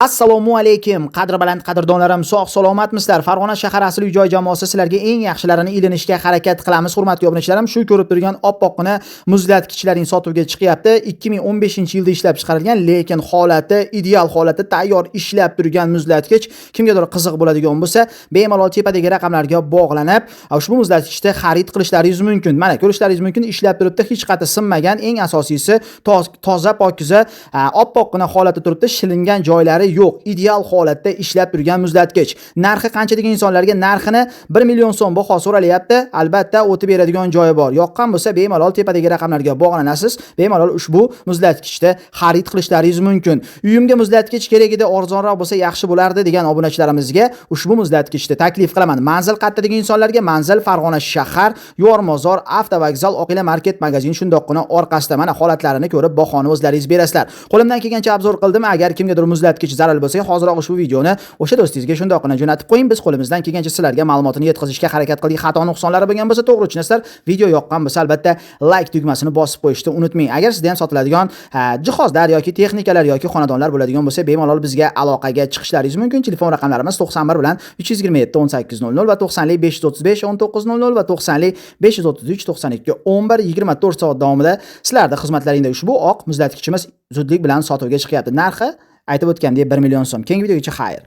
Assalomu alaykum, qadr baland qadrdonlarim, sog' salomatmisizlar? Farg'ona shahar asl uy-joy jamoasi sizlarga eng yaxshilarini ilinishga harakat qilamiz. Hurmatli obunachilarim, shu ko'rib turgan oppoqqina muzlatgichlarning sotuvga chiqyapti. 2015-yilda ishlab chiqarilgan, lekin holati ideal holatda tayyor ishlab turgan muzlatgich. Kimgadir qiziq bo'ladigan bo'lsa, bemalol tepadagi raqamlarga bog'lanib, ushbu muzlatgichni xarid qilishlaringiz mumkin. Mana ko'rishlaringiz mumkin, ishlab turibdi, hech qati sinmagan, eng asosiysi toza, pokiza, oppoqqina holatda turibdi, shilingan joylari yo'q, ideal holatda ishlab turgan muzlatgich. Narxi qancha degan insonlarga narxini 1 million so'm baho so'ralyapti. Albatta, o'tib beradigan joyi bor. Yoqqan bo'lsa, bemalol tepadagi raqamlarga bog'lanasiz. Bemalol ushbu muzlatgichni xarid qilishlaringiz mumkin. Uyimga muzlatgich kerak edi, arzonroq bo'lsa yaxshi bo'lardi degan obunachilarimizga ushbu muzlatgichni taklif qilaman. Manzil qayerda degan insonlarga manzil Farg'ona shahar, Yormozor, avtovokzal, Oqila market magazin shundoqqina orqasida. Mana holatlarini ko'rib bahoni o'zlaringiz berasizlar. Qo'limdan kelgancha obzor qildim. Agar kimgadir muzlatgich zarar bo'lsa, hoziroq ushbu videoni o'sha do'stingizga shundoqqina jo'natib qo'ying. Biz qo'limizdan kelgancha sizlarga ma'lumotini yetkazishga harakat qildik. Xato nuqsonlari bo'lgan bo'lsa, to'g'ri tushunasizlar. Video yoqqan bo'lsa, albatta like tugmasini bosib qo'yishni unutmang. Agar sizda ham sotiladigan jihozlar yoki texnikalar yoki xonadonlar bo'ladigan bo'lsa, bemalol bizga aloqaga chiqishlaringiz mumkin. Telefon raqamlarimiz 91 bilan 327 1800 va 90 535 1900 va 90 533 92 11 24 soat davomida sizlarda xizmatlaringda ushbu oq muzlatgichimiz zudlik bilan sotuvga chiqyapti. Narxi aytib o'tgandek 1 million so'm. Keyingi videogacha xayr.